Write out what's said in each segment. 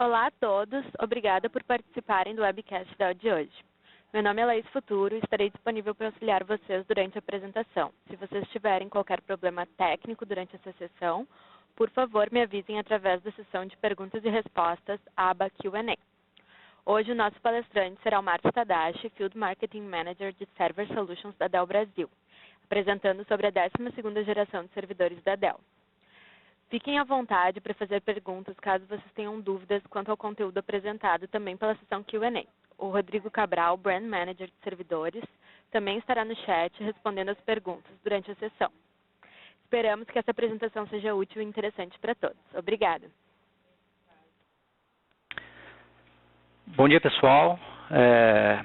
Olá a todos, obrigada por participarem do webcast da de hoje. Meu nome é Laís Futuro e estarei disponível para auxiliar vocês durante a apresentação. Se vocês tiverem qualquer problema técnico durante essa sessão, por favor me avisem através da sessão de perguntas e respostas, aba Q&A. Hoje o nosso palestrante será o Márcio Tadashi, Field Marketing Manager de Server Solutions da Dell Brasil, apresentando sobre a 12ª geração de servidores da Dell. Fiquem à vontade para fazer perguntas caso vocês tenham dúvidas quanto ao conteúdo apresentado também pela sessão Q&A. O Rodrigo Cabral, Brand Manager de Servidores, também estará no chat respondendo as perguntas durante a sessão. Esperamos que essa apresentação seja útil e interessante para todos. Obrigada. Bom dia, pessoal.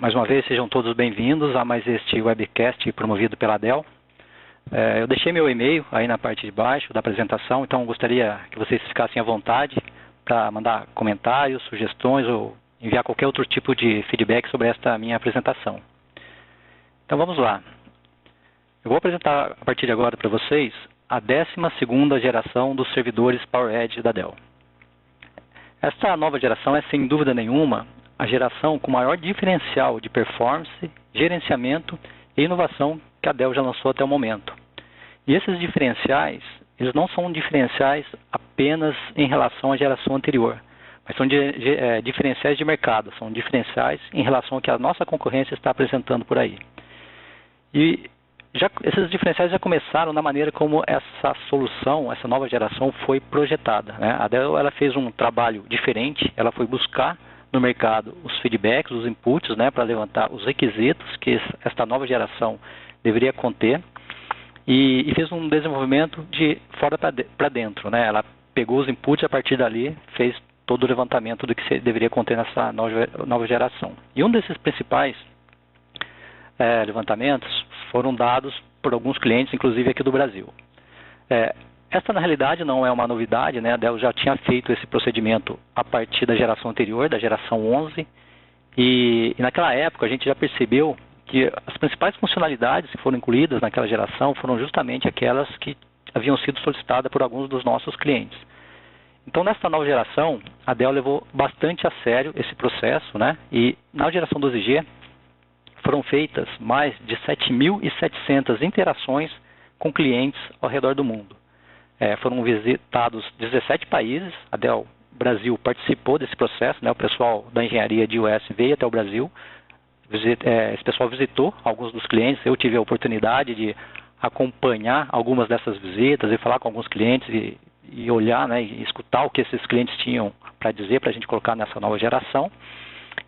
Mais uma vez, sejam todos bem-vindos a mais este webcast promovido pela Dell. Eu deixei meu e-mail aí na parte de baixo da apresentação, então gostaria que vocês ficassem à vontade para mandar comentários, sugestões ou enviar qualquer outro tipo de feedback sobre esta minha apresentação. Então vamos lá. Eu vou apresentar a partir de agora para vocês a 12ª geração dos servidores PowerEdge da Dell. Esta nova geração é, sem dúvida nenhuma, a geração com maior diferencial de performance, gerenciamento e inovação que a Dell já lançou até o momento. E esses diferenciais, eles não são diferenciais apenas em relação à geração anterior, mas são diferenciais de mercado, são diferenciais em relação ao que a nossa concorrência está apresentando por aí. E esses diferenciais já começaram na maneira como essa solução, essa nova geração foi projetada, né? A Dell ela fez um trabalho diferente, ela foi buscar no mercado os feedbacks, os inputs, né, para levantar os requisitos que esta nova geração deveria conter e fez um desenvolvimento de fora para dentro, né? Ela pegou os inputs e a partir dali fez todo o levantamento do que se deveria conter nessa nova geração. E um desses principais levantamentos foram dados por alguns clientes, inclusive aqui do Brasil. Esta, na realidade, não é uma novidade, né? A Dell já tinha feito esse procedimento a partir da geração anterior, da geração 11, e naquela época a gente já percebeu que as principais funcionalidades que foram incluídas naquela geração foram justamente aquelas que haviam sido solicitadas por alguns dos nossos clientes. Então, nesta nova geração, a Dell levou bastante a sério esse processo, né? E na geração 12G foram feitas mais de 7.700 interações com clientes ao redor do mundo. Foram visitados 17 países, a Dell Brasil participou desse processo, né? O pessoal da engenharia de US veio até o Brasil, esse pessoal visitou alguns dos clientes, eu tive a oportunidade de acompanhar algumas dessas visitas e falar com alguns clientes e olhar, né, e escutar o que esses clientes tinham para dizer para a gente colocar nessa nova geração.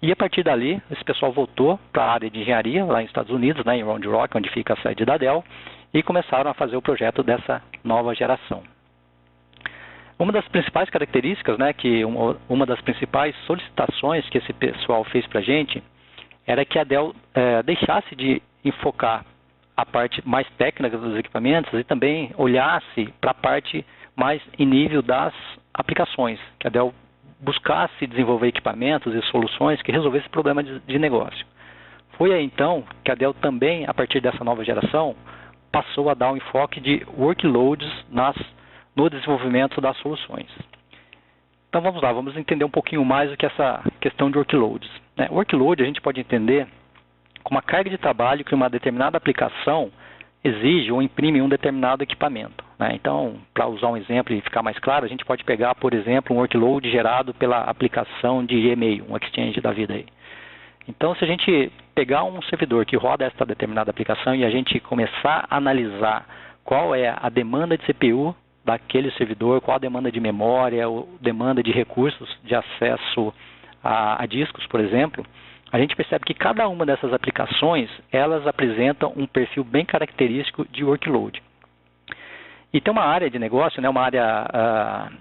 E a partir dali, esse pessoal voltou para a área de engenharia, lá nos Estados Unidos, né, em Round Rock, onde fica a sede da Dell, e começaram a fazer o projeto dessa nova geração. Uma das principais características, né, uma das principais solicitações que esse pessoal fez para a gente, era que a Dell deixasse de enfocar a parte mais técnica dos equipamentos e também olhasse para a parte mais em nível das aplicações, que a Dell buscasse desenvolver equipamentos e soluções que resolvessem problema de negócio. Foi aí então que a Dell também, a partir dessa nova geração, passou a dar um enfoque de workloads no desenvolvimento das soluções. Então vamos lá, vamos entender um pouquinho mais o que é essa questão de workloads. Workload a gente pode entender como a carga de trabalho que uma determinada aplicação exige ou imprime em um determinado equipamento. Então, para usar um exemplo e ficar mais claro, a gente pode pegar, por exemplo, um workload gerado pela aplicação de e-mail, um exchange da vida aí. Então, se a gente pegar um servidor que roda essa determinada aplicação e a gente começar a analisar qual é a demanda de CPU daquele servidor, qual a demanda de memória, ou demanda de recursos de acesso a discos, por exemplo, a gente percebe que cada uma dessas aplicações, elas apresentam um perfil bem característico de workload. E tem uma área de negócio, né, uma área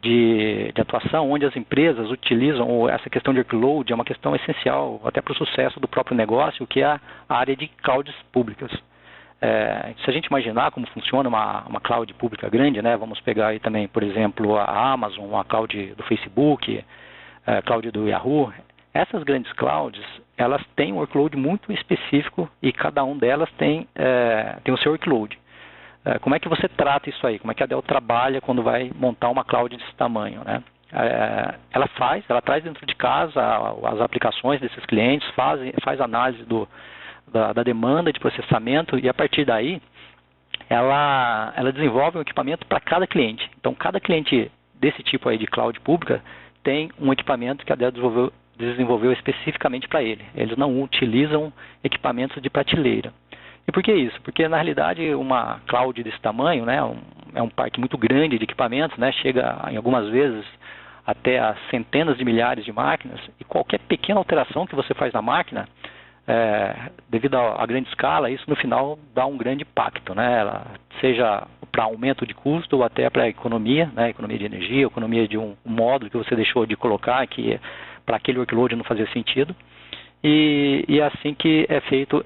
de atuação onde as empresas utilizam, ou essa questão de workload é uma questão essencial até para o sucesso do próprio negócio, que é a área de clouds públicas. Se a gente imaginar como funciona uma cloud pública grande, né, vamos pegar aí também, por exemplo, a Amazon, a cloud do Facebook, a cloud do Yahoo. Essas grandes clouds, elas têm um workload muito específico e cada uma delas tem o seu workload. Como é que você trata isso aí? Como é que a Dell trabalha quando vai montar uma cloud desse tamanho, né? ela traz dentro de casa as aplicações desses clientes, faz análise da demanda de processamento e a partir daí ela desenvolve um equipamento para cada cliente. Então, cada cliente desse tipo aí de cloud pública tem um equipamento que a Dell desenvolveu especificamente para ele. Eles não utilizam equipamentos de prateleira. E por que isso? Porque, na realidade, uma cloud desse tamanho, né, é um parque muito grande de equipamentos, né, chega em algumas vezes até a centenas de milhares de máquinas, e qualquer pequena alteração que você faz na máquina, devido à grande escala, isso no final dá um grande impacto, né, seja para aumento de custo ou até para economia, né, economia de energia, economia de um módulo que você deixou de colocar, que para aquele workload não fazia sentido. E é assim que é feito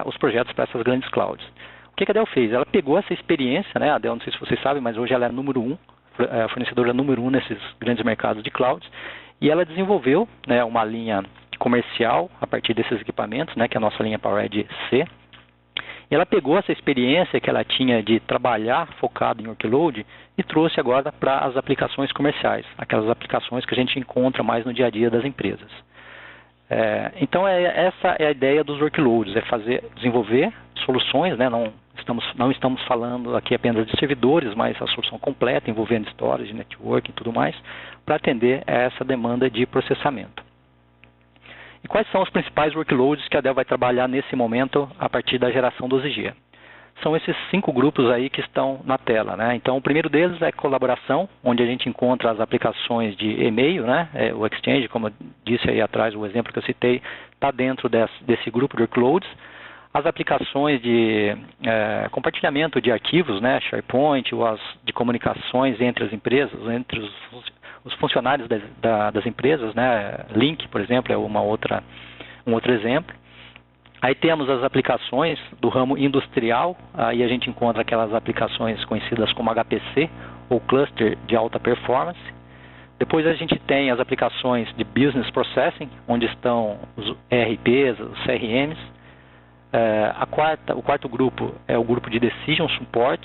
os projetos para essas grandes clouds. O que a Dell fez? Ela pegou essa experiência, né? A Dell, não sei se vocês sabem, mas hoje ela é número 1, fornecedora número 1 nesses grandes mercados de clouds, e ela desenvolveu, né, uma linha comercial a partir desses equipamentos, né, que é a nossa linha PowerEdge C. E ela pegou essa experiência que ela tinha de trabalhar focado em workload e trouxe agora para as aplicações comerciais, aquelas aplicações que a gente encontra mais no dia a dia das empresas. Então, essa é a ideia dos workloads, desenvolver soluções, né? Não estamos falando aqui apenas de servidores, mas a solução completa, envolvendo storage, networking e tudo mais, para atender a essa demanda de processamento. E quais são os principais workloads que a Dell vai trabalhar nesse momento a partir da geração 12G? São esses 5 grupos aí que estão na tela, né? Então, o primeiro deles é colaboração, onde a gente encontra as aplicações de e-mail, né? O Exchange, como eu disse aí atrás, o exemplo que eu citei, está dentro desse grupo de workloads. As aplicações de compartilhamento de arquivos, né? SharePoint, ou as de comunicações entre as empresas, entre os funcionários das empresas, né? Link, por exemplo, é um outro exemplo. Aí temos as aplicações do ramo industrial, aí a gente encontra aquelas aplicações conhecidas como HPC, ou Cluster de alta performance. Depois a gente tem as aplicações de Business Processing, onde estão os ERPs, os CRMs. O quarto grupo é o grupo de Decision Support,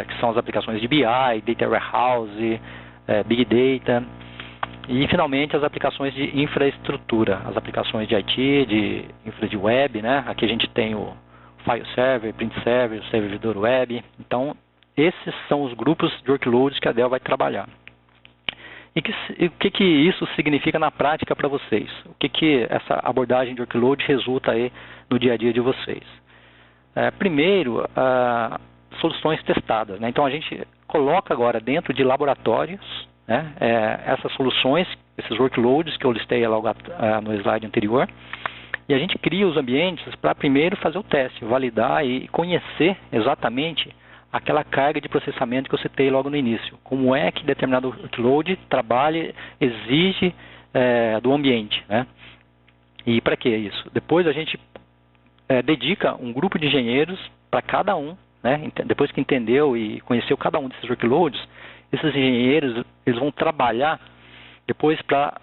que são as aplicações de BI, Data Warehouse, Big Data. E, finalmente, as aplicações de infraestrutura, as aplicações de IT, de infra de web, né? Aqui a gente tem o File Server, Print Server, o servidor web. Então, esses são os grupos de workloads que a Dell vai trabalhar. E o que isso significa na prática para vocês? O que essa abordagem de workload resulta aí no dia a dia de vocês? Primeiro, soluções testadas, né? Então, a gente coloca agora dentro de laboratórios, né, essas soluções, esses workloads que eu listei logo no slide anterior, e a gente cria os ambientes para primeiro fazer o teste, validar e conhecer exatamente aquela carga de processamento que eu citei logo no início. Como é que determinado workload trabalha, exige do ambiente, né? E para que isso? Depois a gente dedica um grupo de engenheiros para cada um, né? Depois que entendeu e conheceu cada um desses workloads, esses engenheiros eles vão trabalhar depois para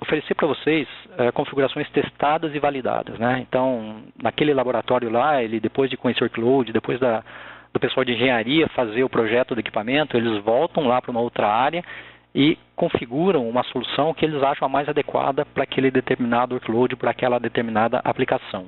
oferecer para vocês configurações testadas e validadas, né? Então, naquele laboratório lá, ele depois de conhecer o workload, depois do pessoal de engenharia fazer o projeto do equipamento, eles voltam lá para uma outra área e configuram uma solução que eles acham a mais adequada para aquele determinado workload, para aquela determinada aplicação.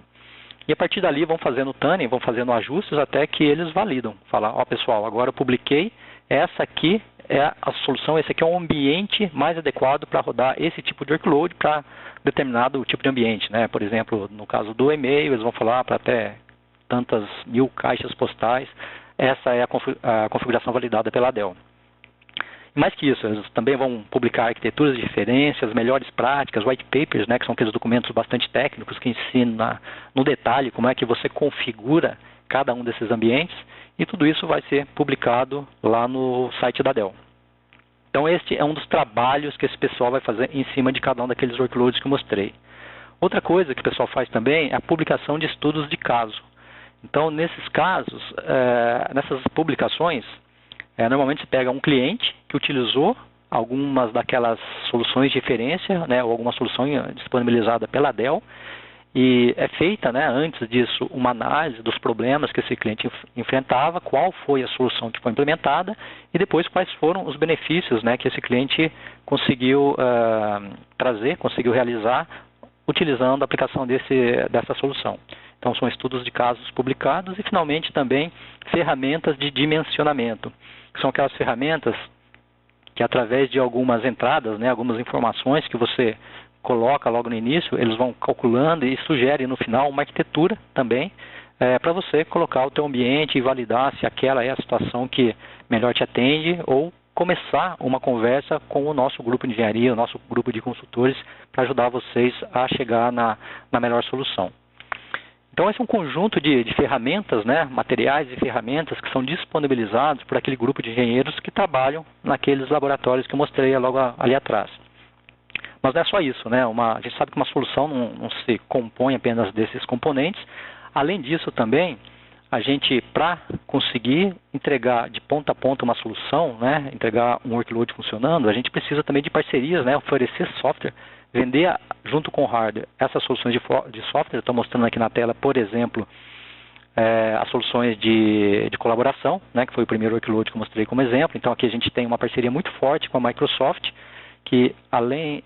E a partir dali vão fazendo tuning, vão fazendo ajustes até que eles validam. Falar, pessoal, agora eu publiquei, essa aqui é a solução, esse aqui é um ambiente mais adequado para rodar esse tipo de workload para determinado tipo de ambiente, né? Por exemplo, no caso do e-mail, eles vão falar para até tantas 1000 caixas postais, essa é a configuração validada pela Dell. Mais que isso, eles também vão publicar arquiteturas de referências, melhores práticas, white papers, né, que são aqueles documentos bastante técnicos que ensinam no detalhe como é que você configura cada um desses ambientes, e tudo isso vai ser publicado lá no site da Dell. Então, este é um dos trabalhos que esse pessoal vai fazer em cima de cada um daqueles workloads que eu mostrei. Outra coisa que o pessoal faz também é a publicação de estudos de caso. Então, nesses casos, nessas publicações, normalmente você pega um cliente que utilizou algumas daquelas soluções de referência, né, ou alguma solução disponibilizada pela Dell, E é feita, né, antes disso, uma análise dos problemas que esse cliente enfrentava, qual foi a solução que foi implementada e depois quais foram os benefícios, né, que esse cliente conseguiu trazer, conseguiu realizar utilizando a aplicação dessa solução. Então, são estudos de casos publicados e, finalmente, também ferramentas de dimensionamento, que são aquelas ferramentas que, através de algumas entradas, né, algumas informações que você coloca logo no início, eles vão calculando e sugerem no final uma arquitetura também para você colocar o teu ambiente e validar se aquela é a situação que melhor te atende ou começar uma conversa com o nosso grupo de engenharia, o nosso grupo de consultores para ajudar vocês a chegar na melhor solução. Então, esse é um conjunto de ferramentas, né, materiais e ferramentas que são disponibilizados por aquele grupo de engenheiros que trabalham naqueles laboratórios que eu mostrei logo ali atrás. Mas não é só isso, né? A gente sabe que uma solução não se compõe apenas desses componentes. Além disso também, a gente, para conseguir entregar de ponta a ponta uma solução, né, entregar um workload funcionando, a gente precisa também de parcerias, né, oferecer software, vender junto com o hardware essas soluções de software. Estou mostrando aqui na tela, por exemplo, as soluções de colaboração, né, que foi o primeiro workload que eu mostrei como exemplo. Então, aqui a gente tem uma parceria muito forte com a Microsoft, que além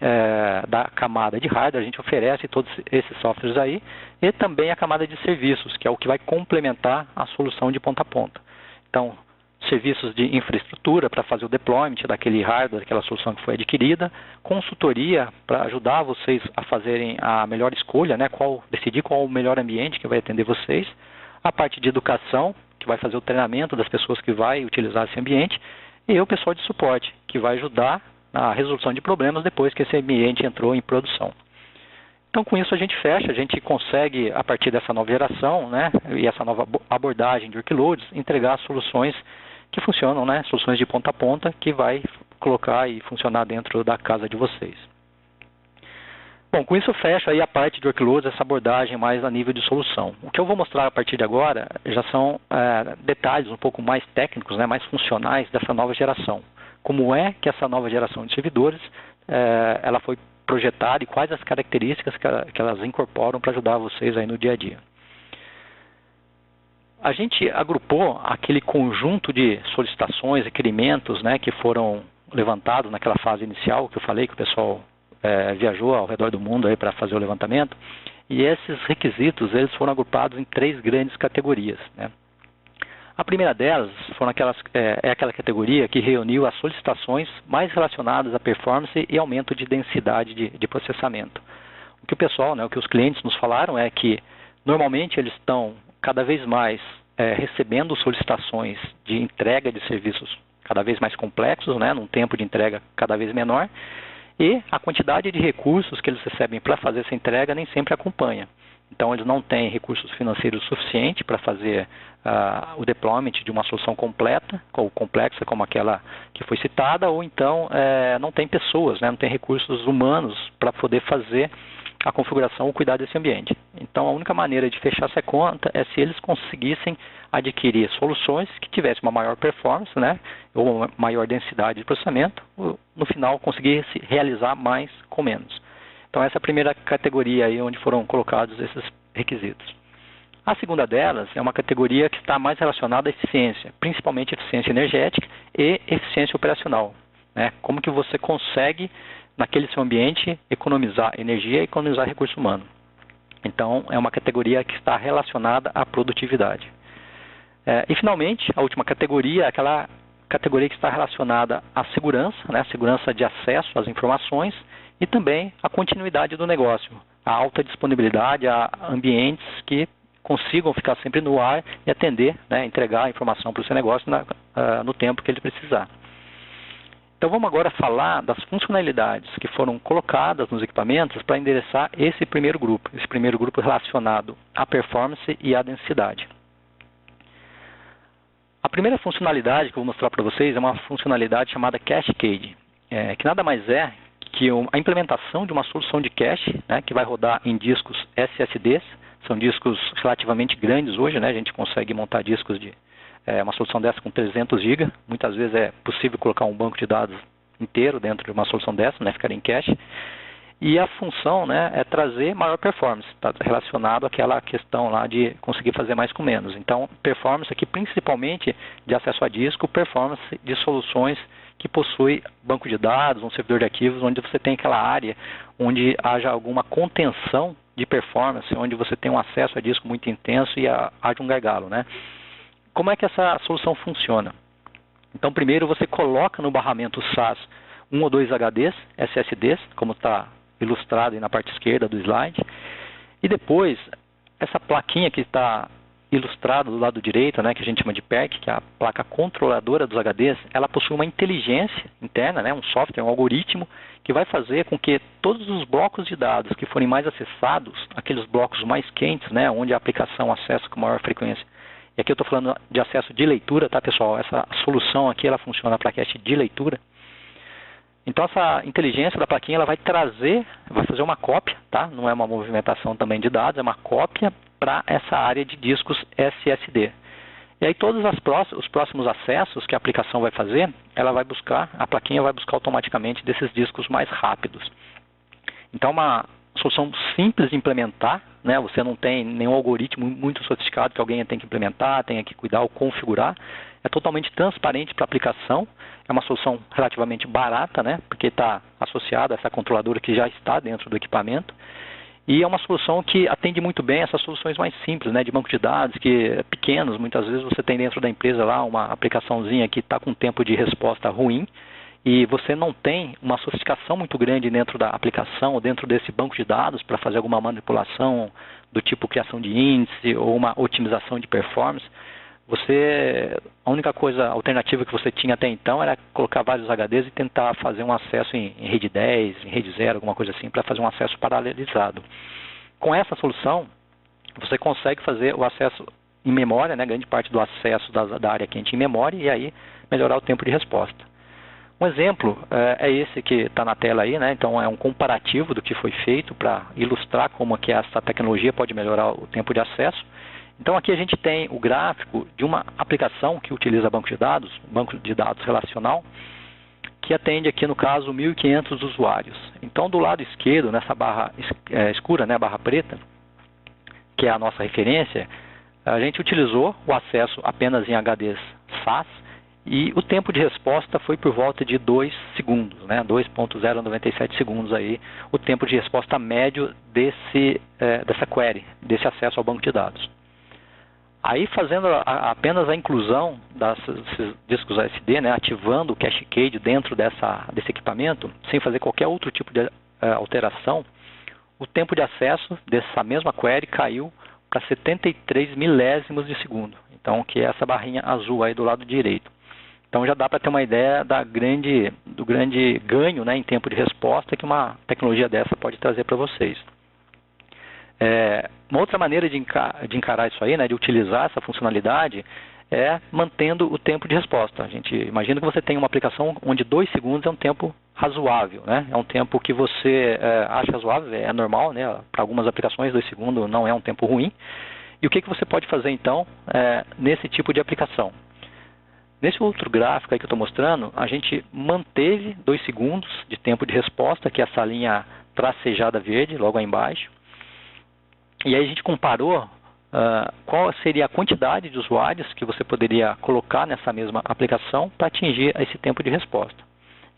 da camada de hardware, a gente oferece todos esses softwares aí, e também a camada de serviços, que é o que vai complementar a solução de ponta a ponta. Então, serviços de infraestrutura para fazer o deployment daquele hardware, daquela solução que foi adquirida, consultoria para ajudar vocês a fazerem a melhor escolha, né, decidir qual é o melhor ambiente que vai atender vocês, a parte de educação, que vai fazer o treinamento das pessoas que vai utilizar esse ambiente, e o pessoal de suporte, que vai ajudar na resolução de problemas depois que esse ambiente entrou em produção. Então, com isso a gente fecha, a gente consegue, a partir dessa nova geração, né, e essa nova abordagem de workloads, entregar soluções que funcionam, né, soluções de ponta a ponta, que vai colocar e funcionar dentro da casa de vocês. Bom, com isso fecha aí a parte de workloads, essa abordagem mais a nível de solução. O que eu vou mostrar a partir de agora já são detalhes um pouco mais técnicos, né, mais funcionais dessa nova geração. Como é que essa nova geração de servidores ela foi projetada e quais as características que elas incorporam para ajudar vocês aí no dia a dia. A gente agrupou aquele conjunto de solicitações, requerimentos, né, que foram levantados naquela fase inicial que eu falei que o pessoal viajou ao redor do mundo para fazer o levantamento, e esses requisitos eles foram agrupados em 3 grandes categorias, né. A primeira delas é aquela categoria que reuniu as solicitações mais relacionadas à performance e aumento de densidade de processamento. O que o pessoal, né, o que os clientes nos falaram é que normalmente eles estão cada vez mais recebendo solicitações de entrega de serviços cada vez mais complexos, né, num tempo de entrega cada vez menor, e a quantidade de recursos que eles recebem para fazer essa entrega nem sempre acompanha. Então, eles não têm recursos financeiros suficientes para fazer o deployment de uma solução completa, ou complexa, como aquela que foi citada, ou então não tem pessoas, né, não tem recursos humanos para poder fazer a configuração ou cuidar desse ambiente. Então, a única maneira de fechar essa conta é se eles conseguissem adquirir soluções que tivessem uma maior performance, né, ou uma maior densidade de processamento, ou, no final, conseguisse realizar mais com menos. Então, essa é a primeira categoria aí onde foram colocados esses requisitos. A segunda delas é uma categoria que está mais relacionada à eficiência, principalmente eficiência energética e eficiência operacional, né? Como que você consegue, naquele seu ambiente, economizar energia e economizar recurso humano. Então, é uma categoria que está relacionada à produtividade. E, finalmente, a última categoria é aquela categoria que está relacionada à segurança, né? Segurança de acesso às informações, e também a continuidade do negócio, a alta disponibilidade a ambientes que consigam ficar sempre no ar e atender, né, entregar a informação para o seu negócio no tempo que ele precisar. Então vamos agora falar das funcionalidades que foram colocadas nos equipamentos para endereçar esse primeiro grupo relacionado à performance e à densidade. A primeira funcionalidade que eu vou mostrar para vocês é uma funcionalidade chamada Cachecade, que nada mais é que a implementação de uma solução de cache, né, que vai rodar em discos SSDs, são discos relativamente grandes hoje, né, a gente consegue montar discos de uma solução dessa com 300 GB, muitas vezes é possível colocar um banco de dados inteiro dentro de uma solução dessa, né, ficar em cache, E a função, né, é trazer maior performance, está relacionado àquela questão lá de conseguir fazer mais com menos. Então, performance aqui principalmente de acesso a disco, performance de soluções que possui banco de dados, um servidor de arquivos, onde você tem aquela área onde haja alguma contenção de performance, onde você tem um acesso a disco muito intenso e haja um gargalo, né? Como é que essa solução funciona? Então, primeiro você coloca no barramento SAS 1 ou 2 HDs, SSDs, como está ilustrado aí na parte esquerda do slide, e depois essa plaquinha que está ilustrada do lado direito, né, que a gente chama de PERC, que é a placa controladora dos HDs, ela possui uma inteligência interna, né, um software, um algoritmo, que vai fazer com que todos os blocos de dados que forem mais acessados, aqueles blocos mais quentes, né, onde a aplicação acessa com maior frequência. E aqui eu estou falando de acesso de leitura, tá, pessoal? Essa solução aqui, ela funciona para plaquete de leitura. Então, essa inteligência da plaquinha, ela vai trazer, vai fazer uma cópia, tá? Não é uma movimentação também de dados, é uma cópia para essa área de discos SSD. E aí, todos os próximos acessos que a aplicação vai fazer, ela vai buscar, a plaquinha vai buscar automaticamente desses discos mais rápidos. Então, uma solução simples de implementar, né? Você não tem nenhum algoritmo muito sofisticado que alguém tem que implementar, tenha que cuidar ou configurar. É totalmente transparente para a aplicação, é uma solução relativamente barata, né? Porque está associada a essa controladora que já está dentro do equipamento. E é uma solução que atende muito bem essas soluções mais simples, né? De banco de dados, que pequenos, muitas vezes você tem dentro da empresa lá uma aplicaçãozinha que está com tempo de resposta ruim, e você não tem uma sofisticação muito grande dentro da aplicação ou dentro desse banco de dados para fazer alguma manipulação do tipo criação de índice ou uma otimização de performance. A única alternativa que você tinha até então era colocar vários HDs e tentar fazer um acesso em rede 10, em rede 0, alguma coisa assim, para fazer um acesso paralelizado. Com essa solução, você consegue fazer o acesso em memória, né, grande parte do acesso da área quente em memória, e aí melhorar o tempo de resposta. Um exemplo é esse que está na tela aí, né? Então é um comparativo do que foi feito para ilustrar como que essa tecnologia pode melhorar o tempo de acesso. Então aqui a gente tem o gráfico de uma aplicação que utiliza banco de dados relacional, que atende aqui no caso 1.500 usuários. Então do lado esquerdo, nessa barra escura, né, barra preta, que é a nossa referência, a gente utilizou o acesso apenas em HDs SAS, e o tempo de resposta foi por volta de 2 segundos, né? 2.097 segundos aí, o tempo de resposta médio dessa query, desse acesso ao banco de dados. Aí fazendo apenas a inclusão desses discos SD, né? Ativando o Cashcade dentro desse equipamento, sem fazer qualquer outro tipo de alteração, o tempo de acesso dessa mesma query caiu para 73 milésimos de segundo. Então, que é essa barrinha azul aí do lado direito. Então já dá para ter uma ideia do grande ganho, né, em tempo de resposta que uma tecnologia dessa pode trazer para vocês. Uma outra maneira de encarar isso aí, né, de utilizar essa funcionalidade, é mantendo o tempo de resposta. A gente imagina que você tem uma aplicação onde 2 segundos é um tempo razoável, né? É um tempo que você acha razoável, é normal, né? Para algumas aplicações 2 segundos não é um tempo ruim. E o que você pode fazer então nesse tipo de aplicação? Nesse outro gráfico aí que eu estou mostrando, a gente manteve 2 segundos de tempo de resposta, que é essa linha tracejada verde, logo aí embaixo. E aí a gente comparou qual seria a quantidade de usuários que você poderia colocar nessa mesma aplicação para atingir esse tempo de resposta.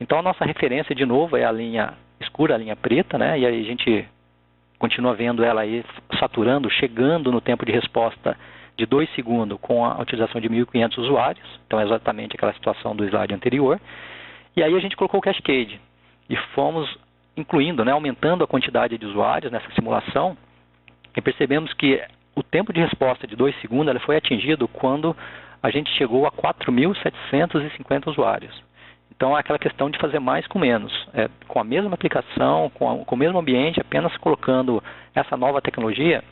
Então a nossa referência, de novo, é a linha escura, a linha preta, né? E aí a gente continua vendo ela aí saturando, chegando no tempo de resposta de 2 segundos com a utilização de 1.500 usuários, então é exatamente aquela situação do slide anterior. E aí a gente colocou o Cascade e fomos incluindo, né, aumentando a quantidade de usuários nessa simulação, e percebemos que o tempo de resposta de 2 segundos ele foi atingido quando a gente chegou a 4.750 usuários. Então é aquela questão de fazer mais com menos, com a mesma aplicação, com o mesmo ambiente, apenas colocando essa nova tecnologia,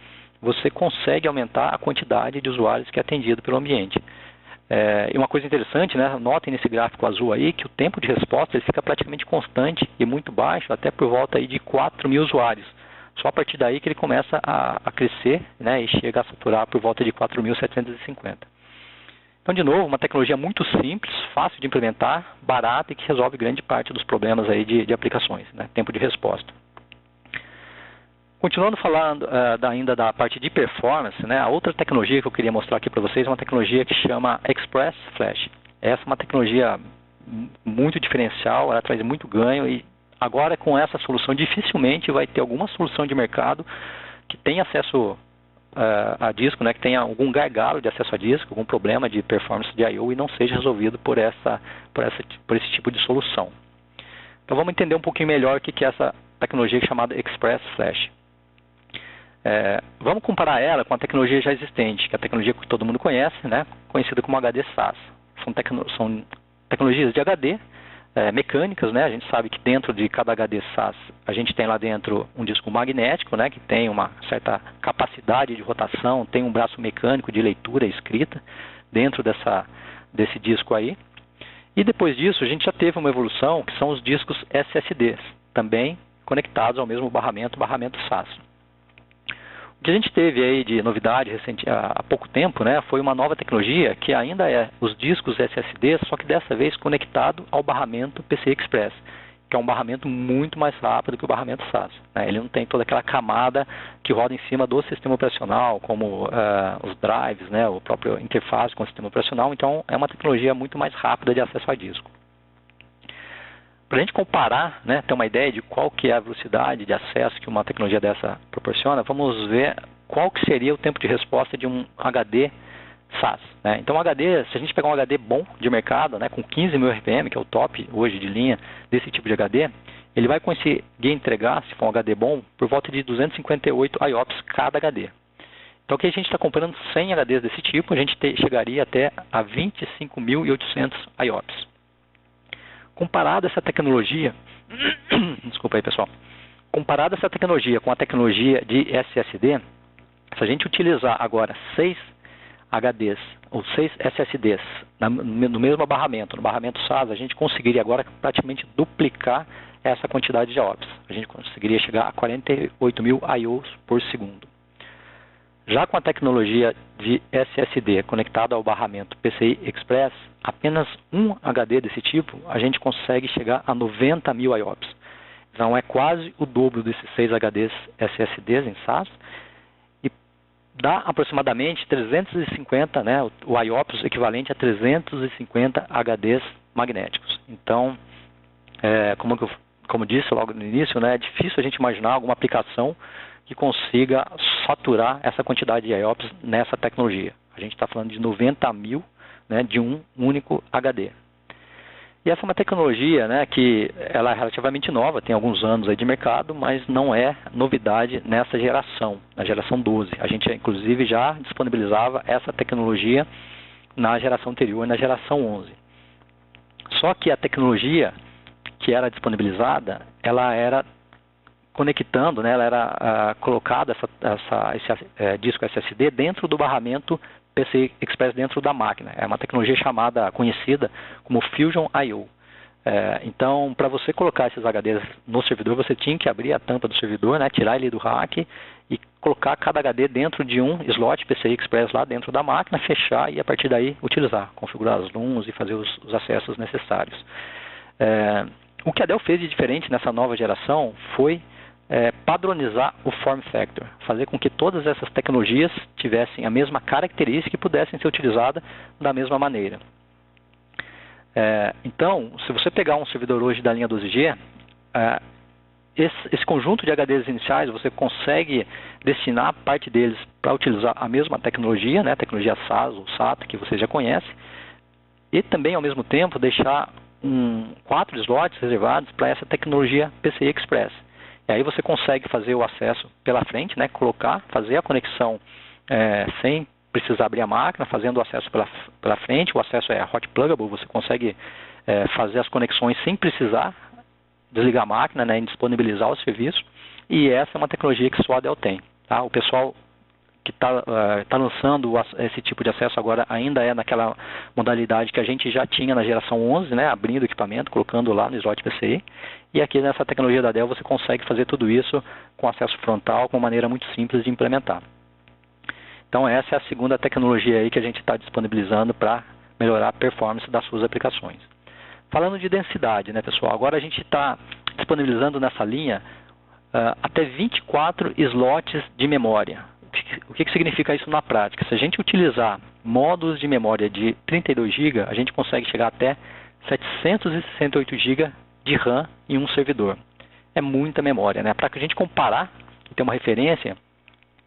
você consegue aumentar a quantidade de usuários que é atendido pelo ambiente. E uma coisa interessante, né, notem nesse gráfico azul aí, que o tempo de resposta ele fica praticamente constante e muito baixo, até por volta aí de 4.000 usuários. Só a partir daí que ele começa a crescer, né, e chega a saturar por volta de 4.750. Então, de novo, uma tecnologia muito simples, fácil de implementar, barata e que resolve grande parte dos problemas aí de aplicações, né, tempo de resposta. Continuando falando ainda da parte de performance, né, a outra tecnologia que eu queria mostrar aqui para vocês é uma tecnologia que chama Express Flash. Essa é uma tecnologia muito diferencial, ela traz muito ganho e agora com essa solução dificilmente vai ter alguma solução de mercado que tenha acesso a disco, né, que tenha algum gargalo de acesso a disco, algum problema de performance de I/O e não seja resolvido por esse tipo de solução. Então vamos entender um pouquinho melhor o que é essa tecnologia chamada Express Flash. Vamos comparar ela com a tecnologia já existente, que é a tecnologia que todo mundo conhece, né, conhecida como HD SAS. São tecnologias de HD mecânicas, né? A gente sabe que dentro de cada HD SAS a gente tem lá dentro um disco magnético, né, que tem uma certa capacidade de rotação, tem um braço mecânico de leitura e escrita dentro desse disco aí. E depois disso a gente já teve uma evolução que são os discos SSDs, também conectados ao mesmo barramento SAS. O que a gente teve aí de novidade recente, há pouco tempo, né, foi uma nova tecnologia que ainda é os discos SSD, só que dessa vez conectado ao barramento PCI Express, que é um barramento muito mais rápido que o barramento SAS. Né? Ele não tem toda aquela camada que roda em cima do sistema operacional, como os drives, né, o próprio interface com o sistema operacional, então é uma tecnologia muito mais rápida de acesso a disco. Para a gente comparar, né, ter uma ideia de qual que é a velocidade de acesso que uma tecnologia dessa proporciona, vamos ver qual que seria o tempo de resposta de um HD SAS. Né? Então, se a gente pegar um HD bom de mercado, né, com 15.000 RPM, que é o top hoje de linha desse tipo de HD, ele vai conseguir entregar, se for um HD bom, por volta de 258 IOPS cada HD. Então, aqui a gente está comprando 100 HDs desse tipo, a gente chegaria até a 25.800 IOPS. Comparado essa tecnologia, desculpa aí pessoal, comparado essa tecnologia com a tecnologia de SSD, se a gente utilizar agora 6 HDs ou 6 SSDs no mesmo barramento, no barramento SAS, a gente conseguiria agora praticamente duplicar essa quantidade de IOPS. A gente conseguiria chegar a 48.000 IOs por segundo. Já com a tecnologia de SSD conectada ao barramento PCI Express, apenas um HD desse tipo, a gente consegue chegar a 90.000 IOPS. Então é quase o dobro desses 6 HDs SSDs em SAS e dá aproximadamente 350, né, o IOPS equivalente a 350 HDs magnéticos. Então, como disse logo no início, né, é difícil a gente imaginar alguma aplicação que consiga saturar essa quantidade de IOPS nessa tecnologia. A gente está falando de 90.000, né, de um único HD. E essa é uma tecnologia, né, que ela é relativamente nova, tem alguns anos aí de mercado, mas não é novidade nessa geração, na geração 12. A gente, inclusive, já disponibilizava essa tecnologia na geração anterior, na geração 11. Só que a tecnologia que era disponibilizada, ela era conectando, né, ela era colocada esse disco SSD dentro do barramento PCI Express dentro da máquina. É uma tecnologia conhecida como Fusion I/O. Então, para você colocar esses HDs no servidor, você tinha que abrir a tampa do servidor, né, tirar ele do rack e colocar cada HD dentro de um slot PCI Express lá dentro da máquina, fechar e a partir daí utilizar, configurar as LUNs e fazer os acessos necessários. O que a Dell fez de diferente nessa nova geração foi padronizar o form factor, fazer com que todas essas tecnologias tivessem a mesma característica e pudessem ser utilizadas da mesma maneira. Então, se você pegar um servidor hoje da linha 12G, esse conjunto de HDs iniciais, você consegue destinar parte deles para utilizar a mesma tecnologia, né, tecnologia SAS ou SATA, que você já conhece, e também, ao mesmo tempo, deixar 4 slots reservados para essa tecnologia PCI Express. E aí você consegue fazer o acesso pela frente, né, fazer a conexão sem precisar abrir a máquina, fazendo o acesso pela frente, o acesso é hot pluggable, você consegue fazer as conexões sem precisar desligar a máquina, né, e disponibilizar o serviço, e essa é uma tecnologia que só a Dell tem. Tá? O pessoal que está lançando esse tipo de acesso agora ainda é naquela modalidade que a gente já tinha na geração 11, né, abrindo o equipamento, colocando lá no slot PCI, e aqui nessa tecnologia da Dell você consegue fazer tudo isso com acesso frontal, com uma maneira muito simples de implementar. Então essa é a segunda tecnologia aí que a gente está disponibilizando para melhorar a performance das suas aplicações. Falando de densidade, né, pessoal, agora a gente está disponibilizando nessa linha até 24 slots de memória. O que significa isso na prática? Se a gente utilizar módulos de memória de 32 GB, a gente consegue chegar até 768 GB de RAM em um servidor. É muita memória, né? Para que a gente comparar e ter uma referência,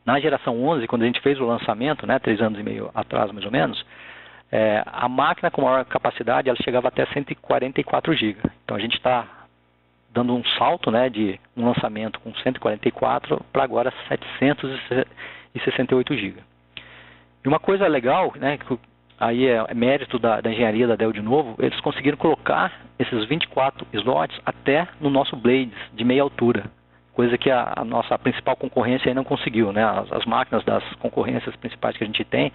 na geração 11, quando a gente fez o lançamento, né, 3 anos e meio atrás mais ou menos, a máquina com maior capacidade ela chegava até 144 GB. Então a gente está dando um salto, né, de um lançamento com 144 para agora 768 GB. E uma coisa legal, né, que aí é mérito da engenharia da Dell de novo, eles conseguiram colocar esses 24 slots até no nosso Blades de meia altura, coisa que a nossa principal concorrência aí não conseguiu, né? As máquinas das concorrências principais que a gente tem,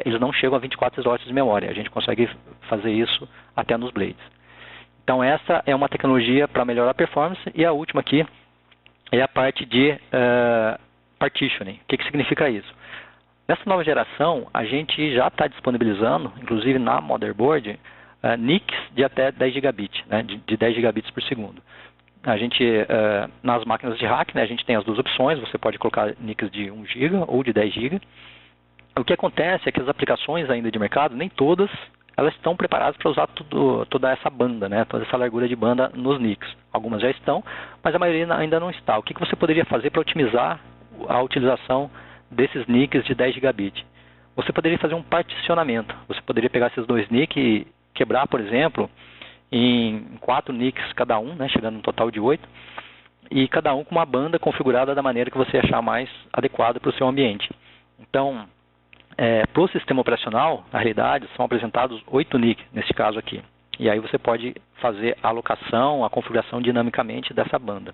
eles não chegam a 24 slots de memória, a gente consegue fazer isso até nos Blades. Então essa é uma tecnologia para melhorar a performance, e a última aqui é a parte de partitioning. O que significa isso? Nessa nova geração, a gente já está disponibilizando, inclusive na motherboard, NICs de até 10 gigabits, né, de 10 gigabits por segundo. A gente, nas máquinas de rack, né, a gente tem as duas opções, você pode colocar NICs de 1 GB ou de 10 GB. O que acontece é que as aplicações ainda de mercado, nem todas, elas estão preparadas para usar toda essa banda, né, toda essa largura de banda nos NICs. Algumas já estão, mas a maioria ainda não está. O que você poderia fazer para otimizar a utilização desses NICs de 10 gigabit? Você poderia fazer um particionamento. Você poderia pegar esses dois NICs e quebrar, por exemplo, em 4 NICs cada um, né, chegando no total de 8, e cada um com uma banda configurada da maneira que você achar mais adequada para o seu ambiente. Então, para o sistema operacional, na realidade, são apresentados 8 NICs, nesse caso aqui. E aí você pode fazer a alocação, a configuração dinamicamente dessa banda.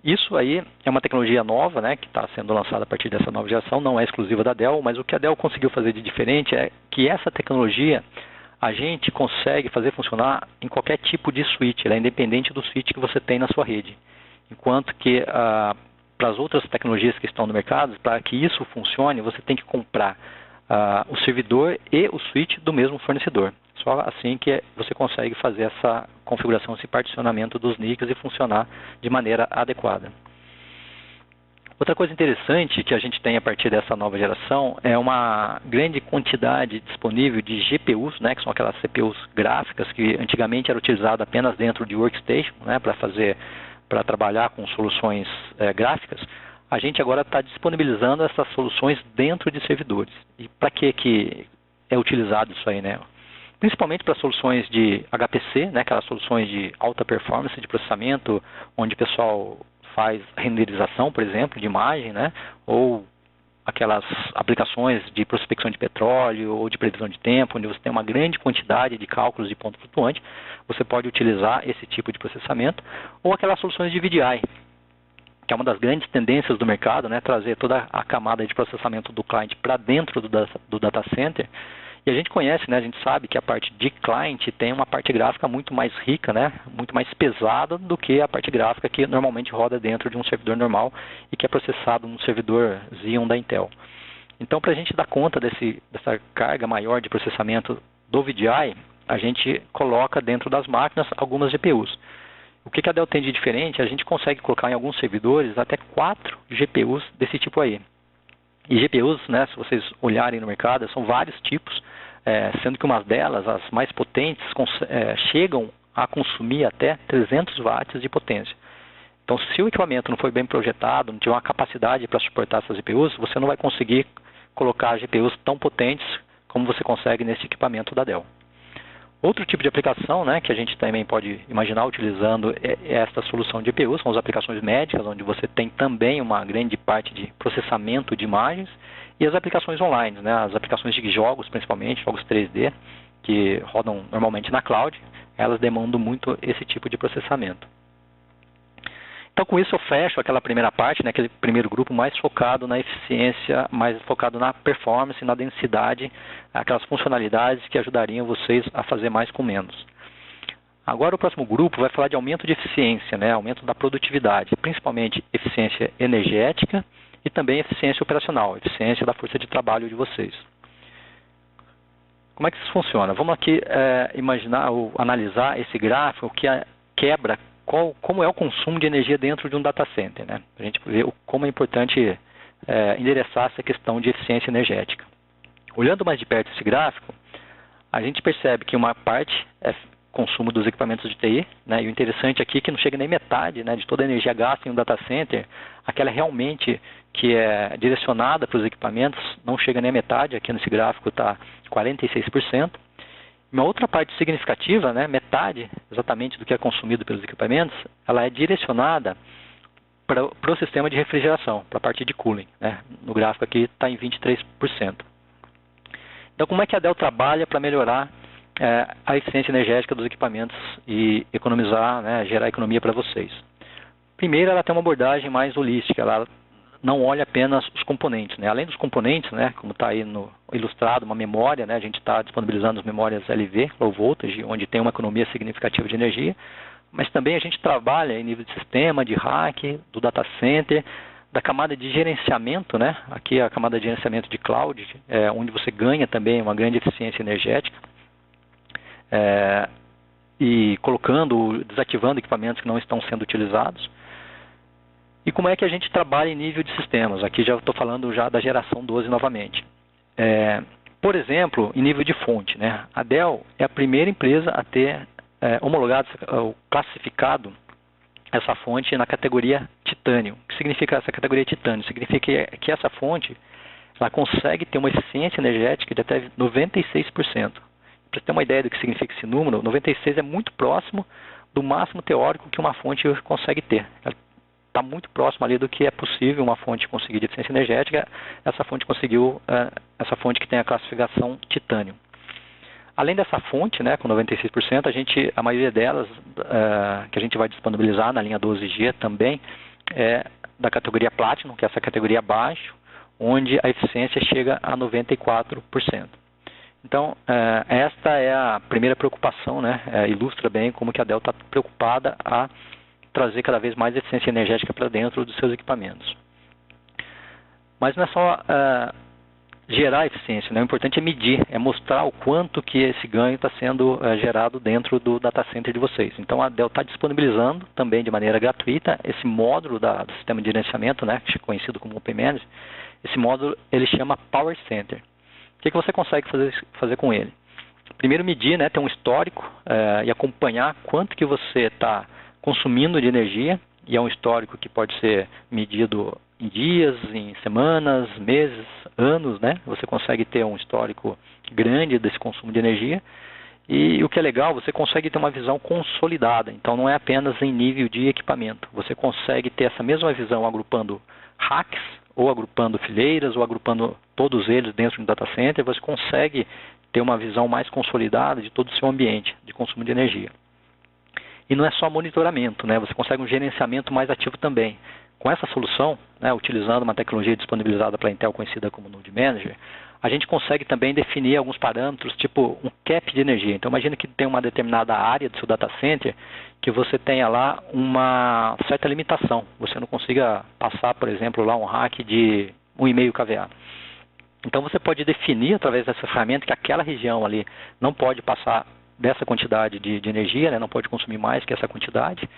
Isso aí é uma tecnologia nova, né, que está sendo lançada a partir dessa nova geração, não é exclusiva da Dell, mas o que a Dell conseguiu fazer de diferente é que essa tecnologia a gente consegue fazer funcionar em qualquer tipo de switch, ela é independente do switch que você tem na sua rede. Enquanto que para as outras tecnologias que estão no mercado, para que isso funcione, você tem que comprar o servidor e o switch do mesmo fornecedor. Só assim que você consegue fazer essa configuração, esse particionamento dos NICs e funcionar de maneira adequada. Outra coisa interessante que a gente tem a partir dessa nova geração é uma grande quantidade disponível de GPUs, né, que são aquelas CPUs gráficas que antigamente era utilizada apenas dentro de workstation, né, para trabalhar com soluções gráficas. A gente agora está disponibilizando essas soluções dentro de servidores. E para que é utilizado isso aí, né? Principalmente para soluções de HPC, né, aquelas soluções de alta performance de processamento, onde o pessoal faz renderização, por exemplo, de imagem, né, ou aquelas aplicações de prospecção de petróleo ou de previsão de tempo, onde você tem uma grande quantidade de cálculos de ponto flutuante, você pode utilizar esse tipo de processamento, ou aquelas soluções de VDI, que é uma das grandes tendências do mercado, né, trazer toda a camada de processamento do cliente para dentro do data center. E a gente conhece, né, a gente sabe que a parte de client tem uma parte gráfica muito mais rica, né, muito mais pesada do que a parte gráfica que normalmente roda dentro de um servidor normal e que é processado num servidor Xeon da Intel. Então, para a gente dar conta dessa carga maior de processamento do VDI, a gente coloca dentro das máquinas algumas GPUs. O que a Dell tem de diferente? A gente consegue colocar em alguns servidores até 4 GPUs desse tipo aí. E GPUs, né, se vocês olharem no mercado, são vários tipos, sendo que umas delas, as mais potentes, chegam a consumir até 300 watts de potência. Então, se o equipamento não foi bem projetado, não tiver uma capacidade para suportar essas GPUs, você não vai conseguir colocar GPUs tão potentes como você consegue nesse equipamento da Dell. Outro tipo de aplicação, né, que a gente também pode imaginar utilizando esta solução de GPU, são as aplicações médicas, onde você tem também uma grande parte de processamento de imagens, e as aplicações online, né, as aplicações de jogos, principalmente, jogos 3D, que rodam normalmente na cloud, elas demandam muito esse tipo de processamento. Então, com isso eu fecho aquela primeira parte, né, aquele primeiro grupo mais focado na eficiência, mais focado na performance, na densidade, aquelas funcionalidades que ajudariam vocês a fazer mais com menos. Agora o próximo grupo vai falar de aumento de eficiência, né, aumento da produtividade, principalmente eficiência energética e também eficiência operacional, eficiência da força de trabalho de vocês. Como é que isso funciona? Vamos aqui imaginar ou analisar esse gráfico que quebra como é o consumo de energia dentro de um data center, né? A gente vê como é importante endereçar essa questão de eficiência energética. Olhando mais de perto esse gráfico, a gente percebe que uma parte é consumo dos equipamentos de TI, né? E o interessante aqui é que não chega nem metade, né, de toda a energia gasta em um data center, aquela realmente que é direcionada para os equipamentos, não chega nem a metade, aqui nesse gráfico está 46%. Uma outra parte significativa, né, metade exatamente do que é consumido pelos equipamentos, ela é direcionada para o sistema de refrigeração, para a parte de cooling, né? No gráfico aqui está em 23%. Então, como é que a Dell trabalha para melhorar a eficiência energética dos equipamentos e economizar, né, gerar economia para vocês? Primeiro, ela tem uma abordagem mais holística, ela não olha apenas os componentes, né? Além dos componentes, né, como está aí ilustrado, uma memória, né, a gente está disponibilizando as memórias LV, Low Voltage, onde tem uma economia significativa de energia, mas também a gente trabalha em nível de sistema, de rack, do data center, da camada de gerenciamento, né? Aqui a camada de gerenciamento de cloud, onde você ganha também uma grande eficiência energética, e desativando equipamentos que não estão sendo utilizados. E como é que a gente trabalha em nível de sistemas? Aqui já estou falando já da geração 12 novamente. Por exemplo, em nível de fonte, né? A Dell é a primeira empresa a ter homologado, classificado essa fonte na categoria titânio. O que significa essa categoria titânio? Significa que essa fonte ela consegue ter uma eficiência energética de até 96%. Para você ter uma ideia do que significa esse número, 96% é muito próximo do máximo teórico que uma fonte consegue ter. Ela está muito próximo ali do que é possível uma fonte conseguir de eficiência energética. Essa fonte conseguiu, essa fonte que tem a classificação titânio. Além dessa fonte, né, com 96%, a maioria delas que a gente vai disponibilizar na linha 12G também é da categoria Platinum, que é essa categoria abaixo, onde a eficiência chega a 94%. Então, esta é a primeira preocupação, né, ilustra bem como que a Dell está preocupada a trazer cada vez mais eficiência energética para dentro dos seus equipamentos. Mas não é só gerar eficiência, né? O importante é medir, é mostrar o quanto que esse ganho está sendo gerado dentro do data center de vocês. Então a Dell está disponibilizando também de maneira gratuita esse módulo do sistema de gerenciamento, né, conhecido como OpenManage. Esse módulo ele chama Power Center. O que você consegue fazer com ele? Primeiro medir, né, ter um histórico e acompanhar quanto que você está consumindo de energia, e é um histórico que pode ser medido em dias, em semanas, meses, anos, né? Você consegue ter um histórico grande desse consumo de energia. E o que é legal, você consegue ter uma visão consolidada. Então não é apenas em nível de equipamento. Você consegue ter essa mesma visão agrupando racks, ou agrupando fileiras, ou agrupando todos eles dentro de um data center. Você consegue ter uma visão mais consolidada de todo o seu ambiente de consumo de energia. E não é só monitoramento, né? Você consegue um gerenciamento mais ativo também. Com essa solução, né, utilizando uma tecnologia disponibilizada pela Intel conhecida como Node Manager, a gente consegue também definir alguns parâmetros, tipo um cap de energia. Então, imagine que tem uma determinada área do seu data center que você tenha lá uma certa limitação. Você não consiga passar, por exemplo, lá um rack de 1,5 kVA. Então, você pode definir, através dessa ferramenta, que aquela região ali não pode passar dessa quantidade de energia, né, não pode consumir mais que essa quantidade.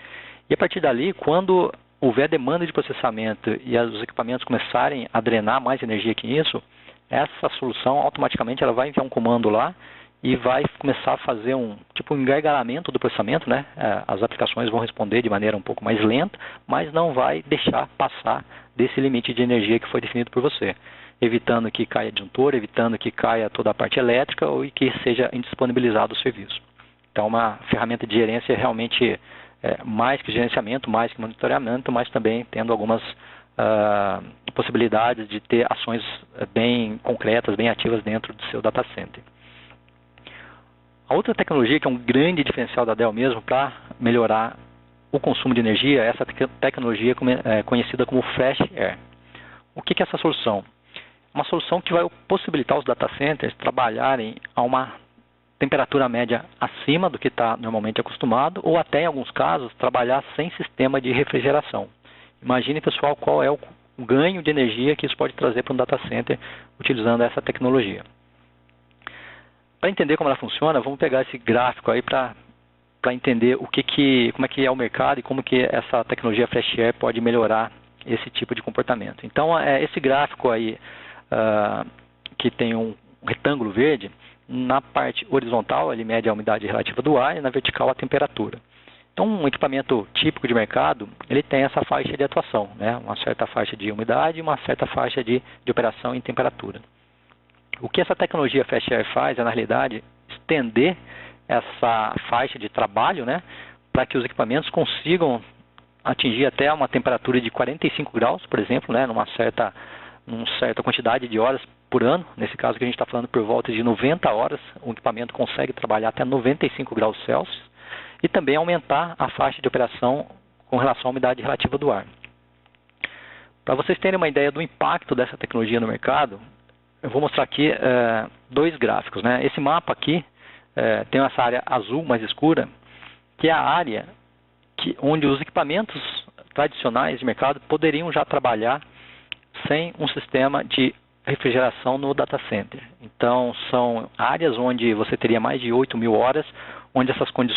E a partir dali, quando houver demanda de processamento e os equipamentos começarem a drenar mais energia que isso, essa solução automaticamente ela vai enviar um comando lá e vai começar a fazer um engargalamento do processamento, né? As aplicações vão responder de maneira um pouco mais lenta, mas não vai deixar passar desse limite de energia que foi definido por você, evitando que caia disjuntor, evitando que caia toda a parte elétrica ou que seja indisponibilizado o serviço. Então, uma ferramenta de gerência realmente mais que gerenciamento, mais que monitoramento, mas também tendo algumas possibilidades de ter ações bem concretas, bem ativas dentro do seu data center. A outra tecnologia que é um grande diferencial da Dell mesmo para melhorar o consumo de energia é essa tecnologia conhecida como Fresh Air. O que é essa solução? Uma solução que vai possibilitar os data centers trabalharem a uma temperatura média acima do que está normalmente acostumado, ou até, em alguns casos, trabalhar sem sistema de refrigeração. Imagine, pessoal, qual é o ganho de energia que isso pode trazer para um data center utilizando essa tecnologia. Para entender como ela funciona, vamos pegar esse gráfico aí para para entender como é que é o mercado e como que essa tecnologia Fresh Air pode melhorar esse tipo de comportamento. Então, esse gráfico aí, que tem um retângulo verde, na parte horizontal ele mede a umidade relativa do ar e na vertical a temperatura. Então, um equipamento típico de mercado, ele tem essa faixa de atuação, né? Uma certa faixa de umidade e uma certa faixa de operação em temperatura. O que essa tecnologia Fresh Air faz é, na realidade, estender essa faixa de trabalho, né, para que os equipamentos consigam atingir até uma temperatura de 45 graus, por exemplo, né, numa certa quantidade de horas por ano. Nesse caso que a gente está falando por volta de 90 horas, o equipamento consegue trabalhar até 95 graus Celsius e também aumentar a faixa de operação com relação à umidade relativa do ar. Para vocês terem uma ideia do impacto dessa tecnologia no mercado, eu vou mostrar aqui dois gráficos, né? Esse mapa aqui tem essa área azul mais escura, que é a área onde os equipamentos tradicionais de mercado poderiam já trabalhar sem um sistema de refrigeração no data center. Então, são áreas onde você teria mais de 8.000 horas, onde essas condições